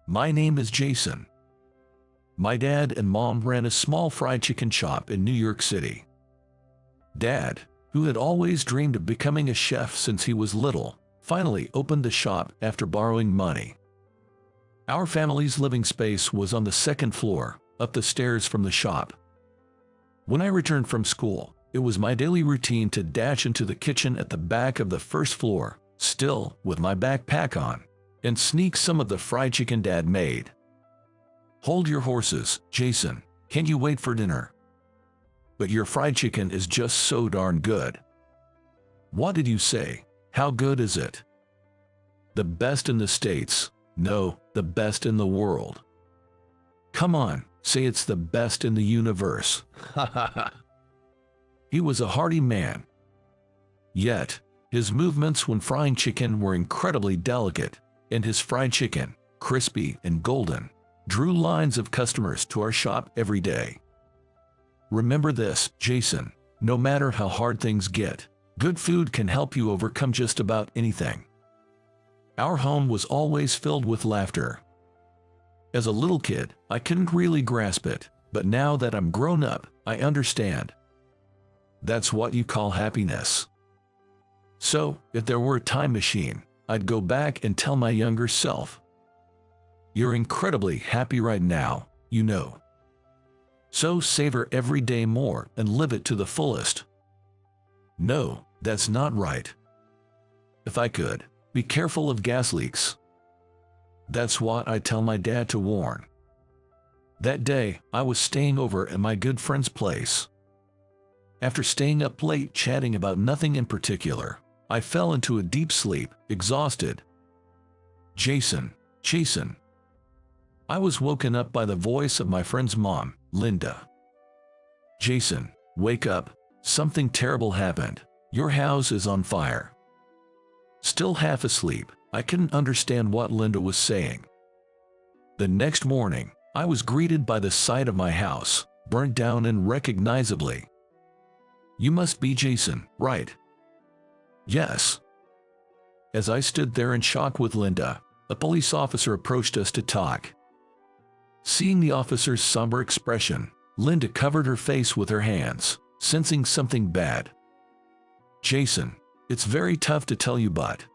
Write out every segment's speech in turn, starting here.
My name is Jason. My dad and mom ran a small fried chicken shop in New York City. Dad, who had always dreamed of becoming a chef since he was little, finally opened the shop after borrowing money. Our family's living space was on the second floor, up the stairs from the shop. When I returned from school, it was my daily routine to dash into the kitchen at the back of the first floor, still with my backpack on, and sneak some of the fried chicken Dad made. Hold your horses, Jason. Can't you wait for dinner? But your fried chicken is just so darn good. What did you say? How good is it? The best in the States. No, the best in the world. Come on, say it's the best in the universe. Ha ha ha. He was a hearty man. Yet, his movements when frying chicken were incredibly delicate, and his fried chicken, crispy and golden, drew lines of customers to our shop every day. Remember this, Jason, no matter how hard things get, good food can help you overcome just about anything. Our home was always filled with laughter. As a little kid, I couldn't really grasp it, but now that I'm grown up, I understand. That's what you call happiness. So, if there were a time machine, I'd go back and tell my younger self, "You're incredibly happy right now, you know. So savor every day more and live it to the fullest." No, that's not right. If I could, be careful of gas leaks. That's what I tell my dad to warn. That day, I was staying over at my good friend's place. After staying up late chatting about nothing in particular, I fell into a deep sleep, exhausted. Jason. I was woken up by the voice of my friend's mom, Linda. Jason, wake up. Something terrible happened. Your house is on fire. Still half asleep, I couldn't understand what Linda was saying. The next morning, I was greeted by the sight of my house, burnt down unrecognizably. You must be Jason, right? Yes. As I stood there in shock with Linda, a police officer approached us to talk. Seeing the officer's somber expression, Linda covered her face with her hands, sensing something bad. Jason, it's very tough to tell you, but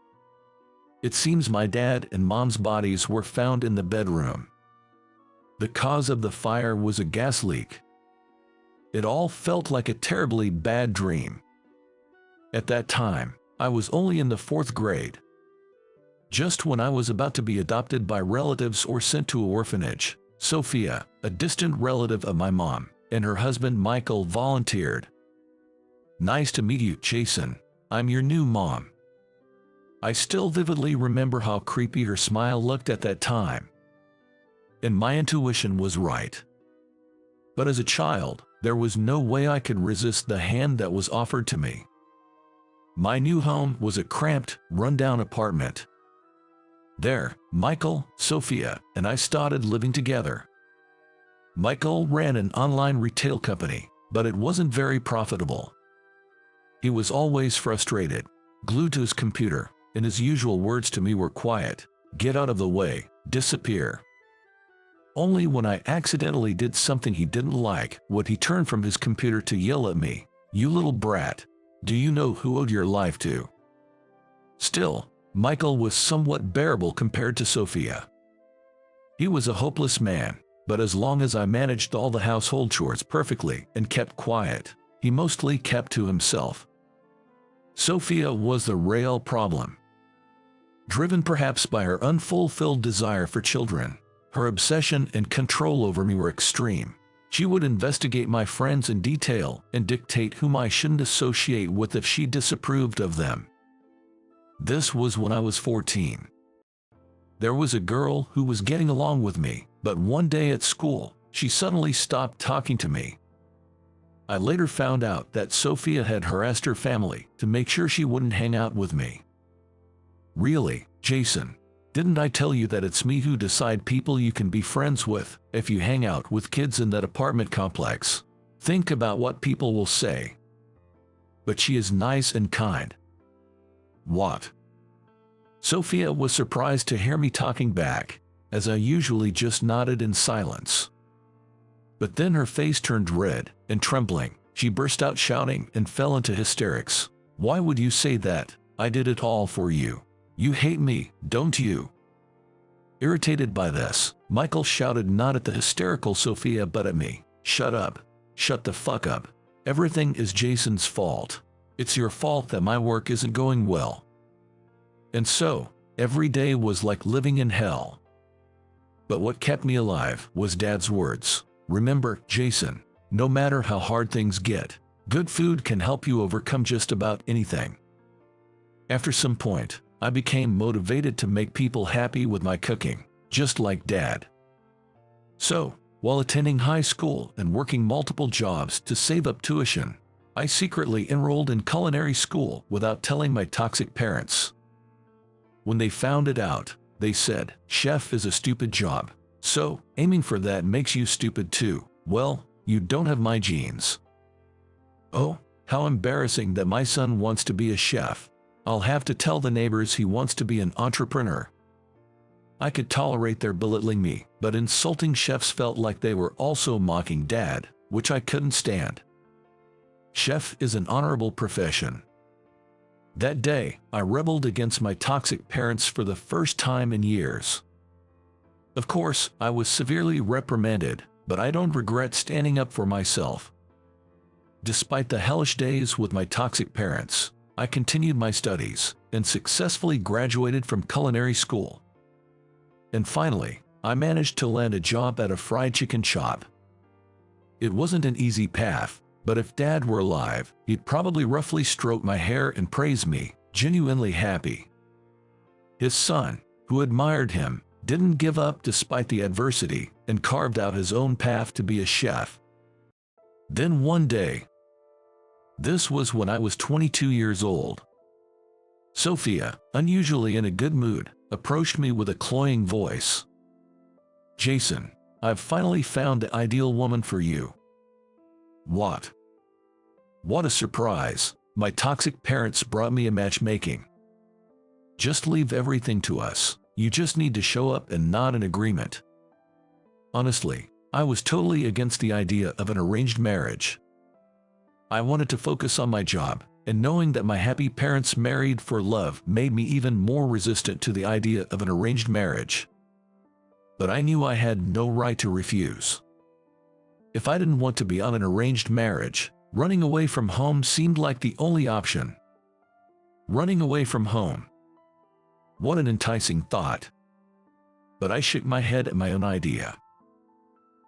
it seems my dad and mom's bodies were found in the bedroom. The cause of the fire was a gas leak. It all felt like a terribly bad dream. At that time, I was only in the 4th grade. Just when I was about to be adopted by relatives or sent to an orphanage, Sophia, a distant relative of my mom, and her husband Michael volunteered. Nice to meet you, Jason. I'm your new mom. I still vividly remember how creepy her smile looked at that time. And my intuition was right. But as a child, there was no way I could resist the hand that was offered to me. My new home was a cramped, run-down apartment. There, Michael, Sophia, and I started living together. Michael ran an online retail company, but it wasn't very profitable. He was always frustrated, glued to his computer, and his usual words to me were quiet, "Get out of the way, disappear." Only when I accidentally did something he didn't like would he turn from his computer to yell at me, "You little brat, do you know who owed your life to?" Still, Michael was somewhat bearable compared to Sophia. He was a hopeless man, but as long as I managed all the household chores perfectly and kept quiet, he mostly kept to himself. Sophia was the real problem. Driven perhaps by her unfulfilled desire for children, her obsession and control over me were extreme. She would investigate my friends in detail and dictate whom I shouldn't associate with if she disapproved of them. This was when I was 14. There was a girl who was getting along with me, but one day at school, she suddenly stopped talking to me. I later found out that Sophia had harassed her family to make sure she wouldn't hang out with me. Really, Jason, didn't I tell you that it's me who decide people you can be friends with if you hang out with kids in that apartment complex? Think about what people will say. But she is nice and kind. What? Sophia was surprised to hear me talking back. as I usually just nodded in silence. But then her face turned red, and trembling, she burst out shouting and fell into hysterics. "Why would you say that? I did it all for you. You hate me, don't you?" Irritated by this, Michael shouted not at the hysterical Sophia but at me. "Shut up. Shut the fuck up. Everything is Jason's fault. It's your fault that my work isn't going well." And so, every day was like living in hell. But what kept me alive was Dad's words. "Remember, Jason, no matter how hard things get, good food can help you overcome just about anything." After some point, I became motivated to make people happy with my cooking, just like Dad. So, while attending high school and working multiple jobs to save up tuition, I secretly enrolled in culinary school without telling my toxic parents. When they found it out, they said, "Chef is a stupid job. So, aiming for that makes you stupid too. Well, you don't have my genes." Oh, how embarrassing that my son wants to be a chef. I'll have to tell the neighbors he wants to be an entrepreneur. I could tolerate their belittling me, but insulting chefs felt like they were also mocking Dad, which I couldn't stand. Chef is an honorable profession. That day, I rebelled against my toxic parents for the first time in years. Of course, I was severely reprimanded, but I don't regret standing up for myself. Despite the hellish days with my toxic parents, I continued my studies and successfully graduated from culinary school. And finally, I managed to land a job at a fried chicken shop. It wasn't an easy path, but if Dad were alive, he'd probably roughly stroke my hair and praise me, genuinely happy. His son, who admired him, didn't give up despite the adversity and carved out his own path to be a chef. Then one day, this was when I was 22 years old, Sophia, unusually in a good mood, approached me with a cloying voice. "Jason, I've finally found the ideal woman for you." What? What a surprise! My toxic parents brought me a matchmaking. "Just leave everything to us. You just need to show up and nod in agreement." Honestly, I was totally against the idea of an arranged marriage. I wanted to focus on my job, and knowing that my happy parents married for love made me even more resistant to the idea of an arranged marriage. But I knew I had no right to refuse. If I didn't want to be on an arranged marriage, running away from home seemed like the only option. Running away from home. What an enticing thought. But I shook my head at my own idea.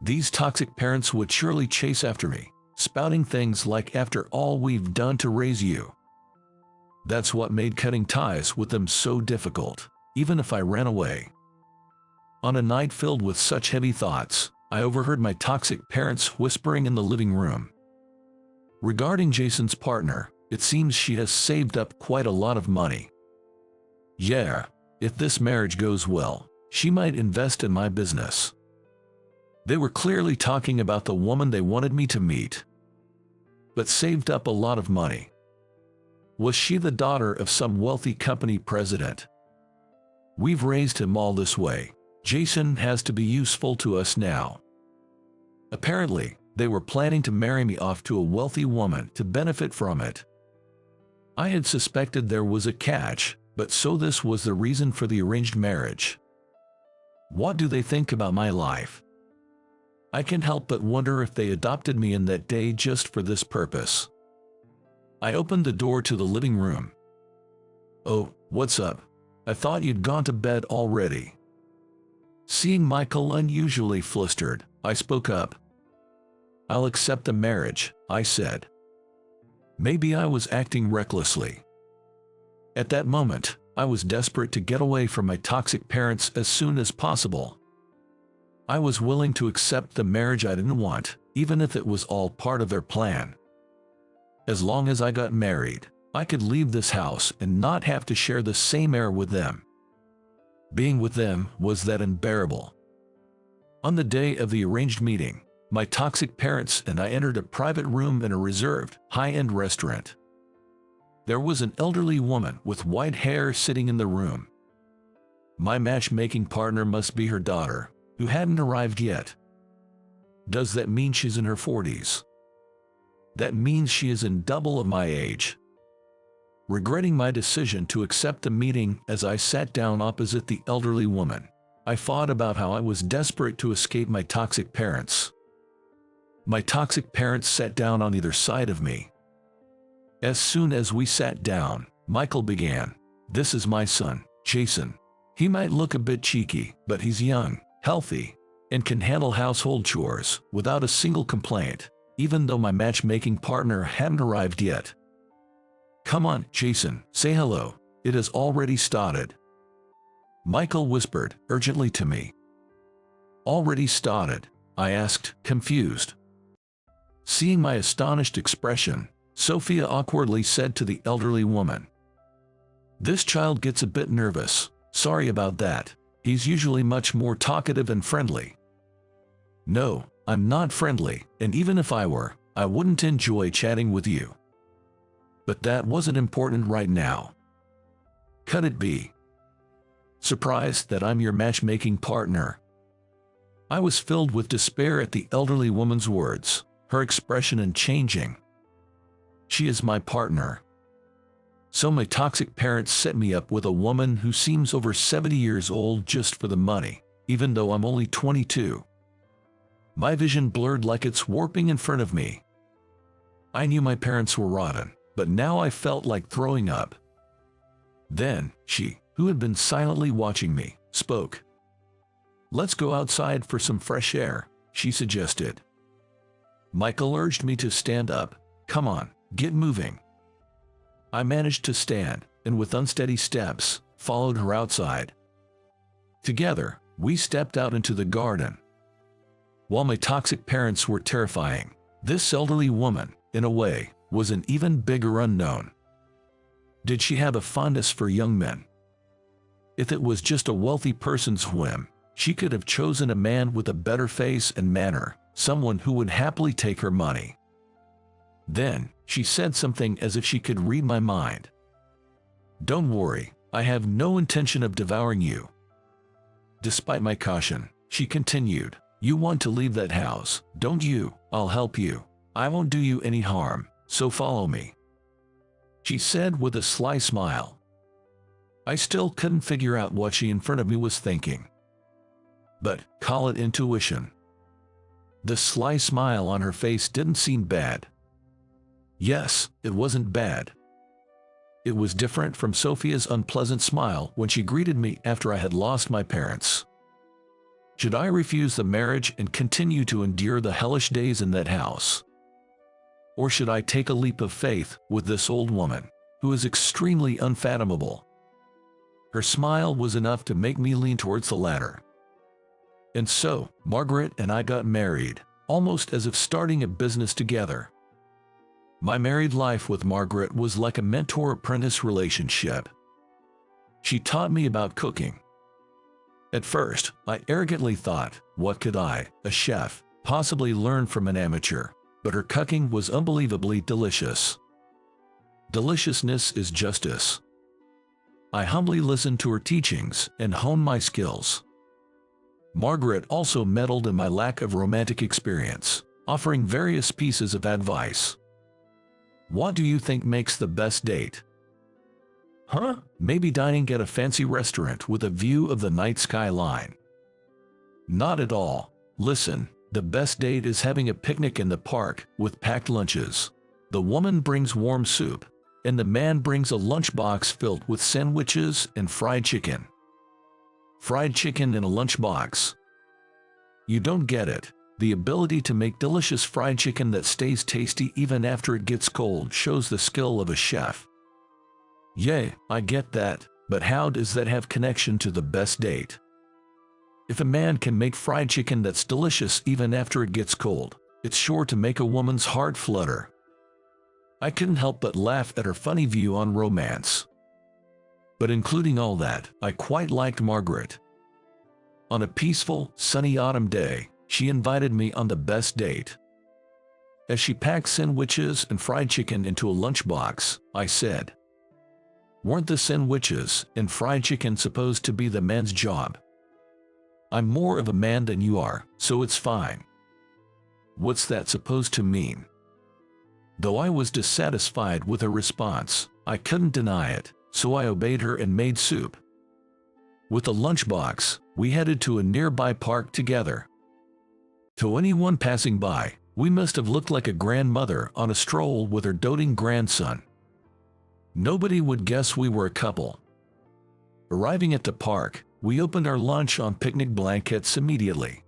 These toxic parents would surely chase after me, spouting things like, "After all we've done to raise you." That's what made cutting ties with them so difficult, even if I ran away. On a night filled with such heavy thoughts, I overheard my toxic parents whispering in the living room. Regarding Jason's partner, it seems she has saved up quite a lot of money. Yeah, if this marriage goes well, she might invest in my business. They were clearly talking about the woman they wanted me to meet, but saved up a lot of money. Was she the daughter of some wealthy company president? "We've raised him all this way. Jason has to be useful to us now." Apparently, they were planning to marry me off to a wealthy woman to benefit from it. I had suspected there was a catch, but so this was the reason for the arranged marriage. What do they think about my life? I can't help but wonder if they adopted me in that day just for this purpose. I opened the door to the living room. "Oh, what's up? I thought you'd gone to bed already." Seeing Michael unusually flustered, I spoke up. "I'll accept the marriage," I said. Maybe I was acting recklessly. At that moment, I was desperate to get away from my toxic parents as soon as possible. I was willing to accept the marriage I didn't want, even if it was all part of their plan. As long as I got married, I could leave this house and not have to share the same air with them. Being with them was that unbearable. On the day of the arranged meeting, my toxic parents and I entered a private room in a reserved, high-end restaurant. There was an elderly woman with white hair sitting in the room. My matchmaking partner must be her daughter, who hadn't arrived yet. Does that mean she's in her 40s? That means she is in double of my age. Regretting my decision to accept the meeting as I sat down opposite the elderly woman, I thought about how I was desperate to escape my toxic parents. My toxic parents sat down on either side of me. As soon as we sat down, Michael began, "This is my son, Jason. He might look a bit cheeky, but he's young, healthy, and can handle household chores without a single complaint, even though my matchmaking partner hadn't arrived yet. Come on, Jason, say hello. It has already started." Michael whispered urgently to me. "Already started?" I asked, confused. Seeing my astonished expression, Sophia awkwardly said to the elderly woman, "This child gets a bit nervous. Sorry about that. He's usually much more talkative and friendly." "No, I'm not friendly, and even if I were, I wouldn't enjoy chatting with you. But that wasn't important right now. Could it be? Surprised that I'm your matchmaking partner?" I was filled with despair at the elderly woman's words, her expression changing. She is my partner. So my toxic parents set me up with a woman who seems over 70 years old just for the money, even though I'm only 22. My vision blurred like it's warping in front of me. I knew my parents were rotten, but now I felt like throwing up. Then, she, who had been silently watching me, spoke. "Let's go outside for some fresh air," she suggested. Michael urged me to stand up. "Come on, get moving." I managed to stand, and with unsteady steps, followed her outside. Together, we stepped out into the garden. While my toxic parents were terrifying, this elderly woman, in a way, was an even bigger unknown. Did she have a fondness for young men? If it was just a wealthy person's whim, she could have chosen a man with a better face and manner, someone who would happily take her money. Then, she said something as if she could read my mind. "Don't worry, I have no intention of devouring you." Despite my caution, she continued, "You want to leave that house, don't you? I'll help you. I won't do you any harm, so follow me," she said with a sly smile. I still couldn't figure out what she in front of me was thinking. But, call it intuition. The sly smile on her face didn't seem bad. Yes, it wasn't bad. It was different from Sophia's unpleasant smile when she greeted me after I had lost my parents. Should I refuse the marriage and continue to endure the hellish days in that house? Or should I take a leap of faith with this old woman, who is extremely unfathomable? Her smile was enough to make me lean towards the latter. And so, Margaret and I got married, almost as if starting a business together. My married life with Margaret was like a mentor-apprentice relationship. She taught me about cooking. At first, I arrogantly thought, what could I, a chef, possibly learn from an amateur? But her cooking was unbelievably delicious. Deliciousness is justice. I humbly listened to her teachings and honed my skills. Margaret also meddled in my lack of romantic experience, offering various pieces of advice. What do you think makes the best date? Huh? Maybe dining at a fancy restaurant with a view of the night skyline. Not at all. Listen, the best date is having a picnic in the park with packed lunches. The woman brings warm soup, and the man brings a lunchbox filled with sandwiches and fried chicken. Fried chicken in a lunchbox. You don't get it. The ability to make delicious fried chicken that stays tasty even after it gets cold shows the skill of a chef. Yay, I get that, but how does that have connection to the best date? If a man can make fried chicken that's delicious even after it gets cold, it's sure to make a woman's heart flutter. I couldn't help but laugh at her funny view on romance. But including all that, I quite liked Margaret. On a peaceful, sunny autumn day, she invited me on the best date. As she packed sandwiches and fried chicken into a lunchbox, I said, Weren't the sandwiches and fried chicken supposed to be the man's job? I'm more of a man than you are, so it's fine. What's that supposed to mean? Though I was dissatisfied with her response, I couldn't deny it, so I obeyed her and made soup. With a lunchbox, we headed to a nearby park together. To anyone passing by, we must have looked like a grandmother on a stroll with her doting grandson. Nobody would guess we were a couple. Arriving at the park, we opened our lunch on picnic blankets immediately.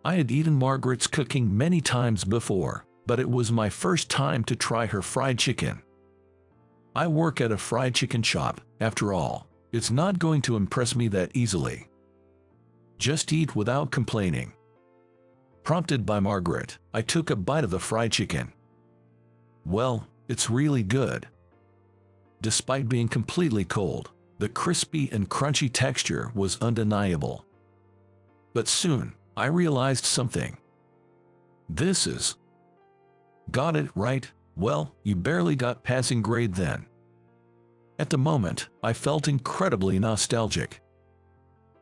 I had eaten Margaret's cooking many times before, but it was my first time to try her fried chicken. I work at a fried chicken shop, after all. It's not going to impress me that easily. Just eat without complaining. Prompted by Margaret, I took a bite of the fried chicken. Well, it's really good. Despite being completely cold, the crispy and crunchy texture was undeniable. But soon, I realized something. This is... Got it right? Well, you barely got passing grade then. At the moment, I felt incredibly nostalgic.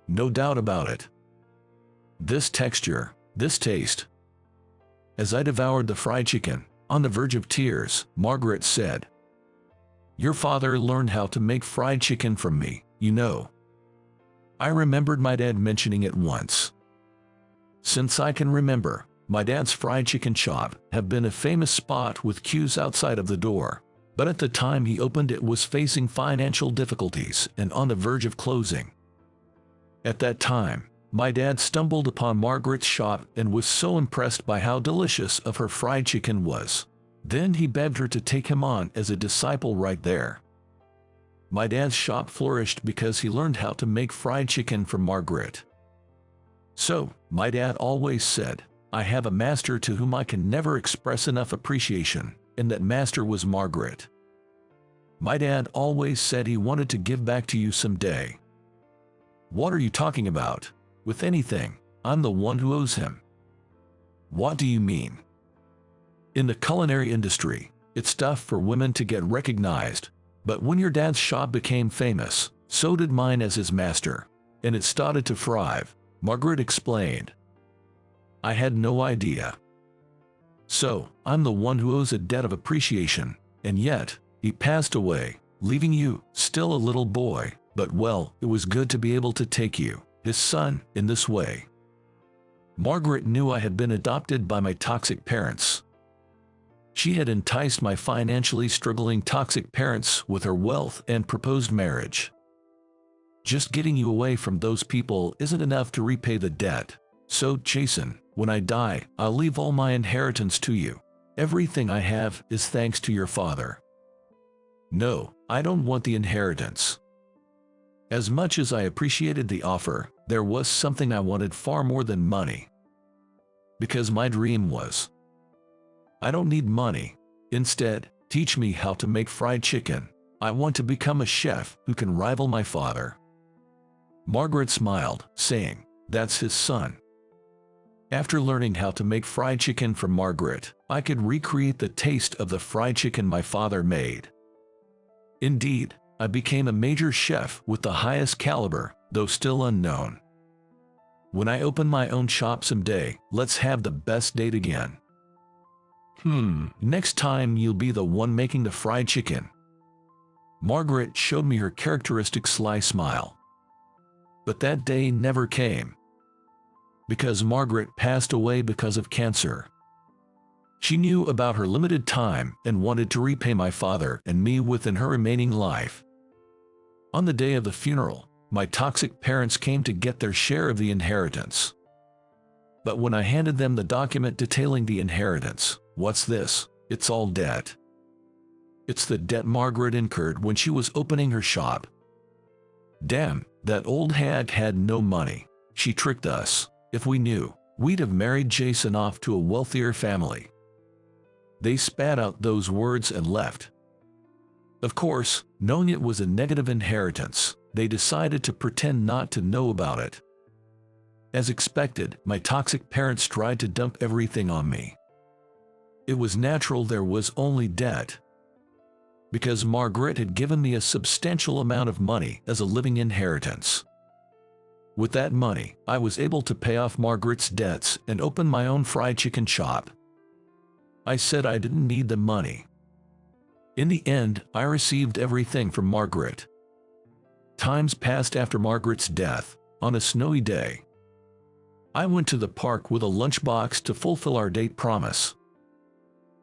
No doubt about it. This texture, this taste. As I devoured the fried chicken, on the verge of tears, Margaret said, "Your father learned how to make fried chicken from me, you know." I remembered my dad mentioning it once. Since I can remember, my dad's fried chicken shop had been a famous spot with queues outside of the door, but at the time he opened it was facing financial difficulties and on the verge of closing. At that time, my dad stumbled upon Margaret's shop and was so impressed by how delicious of her fried chicken was. Then he begged her to take him on as a disciple right there. My dad's shop flourished because he learned how to make fried chicken from Margaret. So, my dad always said, I have a master to whom I can never express enough appreciation, and that master was Margaret. My dad always said he wanted to give back to you someday. What are you talking about? With anything, I'm the one who owes him. What do you mean? In the culinary industry, it's tough for women to get recognized, but when your dad's shop became famous, so did mine as his master, and it started to thrive, Margaret explained. I had no idea. So, I'm the one who owes a debt of appreciation, and yet, he passed away, leaving you, still a little boy, but well, it was good to be able to take you, his son, in this way. Margaret knew I had been adopted by my toxic parents. She had enticed my financially struggling toxic parents with her wealth and proposed marriage. Just getting you away from those people isn't enough to repay the debt. So, Jason, when I die, I'll leave all my inheritance to you. Everything I have is thanks to your father. No, I don't want the inheritance. As much as I appreciated the offer, there was something I wanted far more than money. Because my dream was, I don't need money. Instead, teach me how to make fried chicken. I want to become a chef who can rival my father. Margaret smiled, saying, that's his son. After learning how to make fried chicken from Margaret, I could recreate the taste of the fried chicken my father made. Indeed, I became a major chef with the highest caliber, though still unknown. When I open my own shop someday, let's have the best date again. Next time you'll be the one making the fried chicken. Margaret showed me her characteristic sly smile. But that day never came. Because Margaret passed away because of cancer. She knew about her limited time and wanted to repay my father and me within her remaining life. On the day of the funeral, my toxic parents came to get their share of the inheritance. But when I handed them the document detailing the inheritance, what's this? It's all debt. It's the debt Margaret incurred when she was opening her shop. Damn, that old hag had no money. She tricked us. If we knew, we'd have married Jason off to a wealthier family. They spat out those words and left. Of course, knowing it was a negative inheritance, they decided to pretend not to know about it. As expected, my toxic parents tried to dump everything on me. It was natural, there was only debt. because Margaret had given me a substantial amount of money as a living inheritance. With that money, I was able to pay off Margaret's debts and open my own fried chicken shop. I said I didn't need the money. In the end, I received everything from Margaret. Times passed after Margaret's death. On a snowy day, I went to the park with a lunchbox to fulfill our date promise.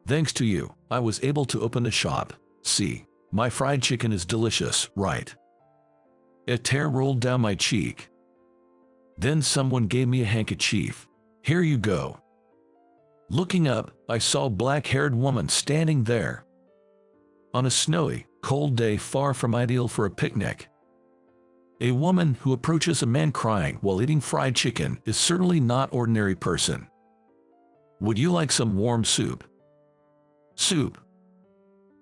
Thanks to you, I was able to open a shop. See, my fried chicken is delicious, right? A tear rolled down my cheek. Then someone gave me a handkerchief. Here you go. Looking up, I saw a black-haired woman standing there. On a snowy, cold day far from ideal for a picnic. A woman who approaches a man crying while eating fried chicken is certainly not an ordinary person. Would you like some warm soup? Soup?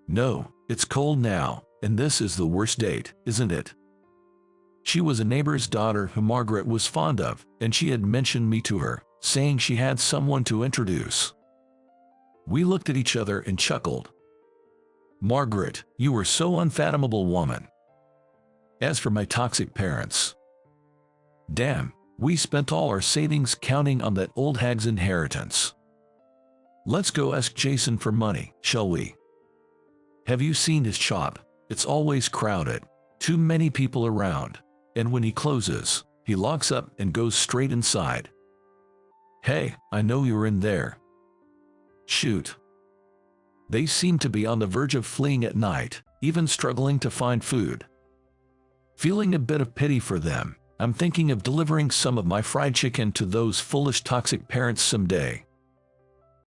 No, it's cold now, and this is the worst date, isn't it? She was a neighbor's daughter who Margaret was fond of, and she had mentioned me to her, saying she had someone to introduce. We looked at each other and chuckled. Margaret, you were so unfathomable woman. As for my toxic parents, damn, we spent all our savings counting on that old hag's inheritance. Let's go ask Jason for money, shall we? Have you seen his shop? It's always crowded, too many people around, and when he closes, he locks up and goes straight inside. Hey, I know you're in there. Shoot. They seem to be on the verge of fleeing at night, even struggling to find food. Feeling a bit of pity for them, I'm thinking of delivering some of my fried chicken to those foolish toxic parents someday.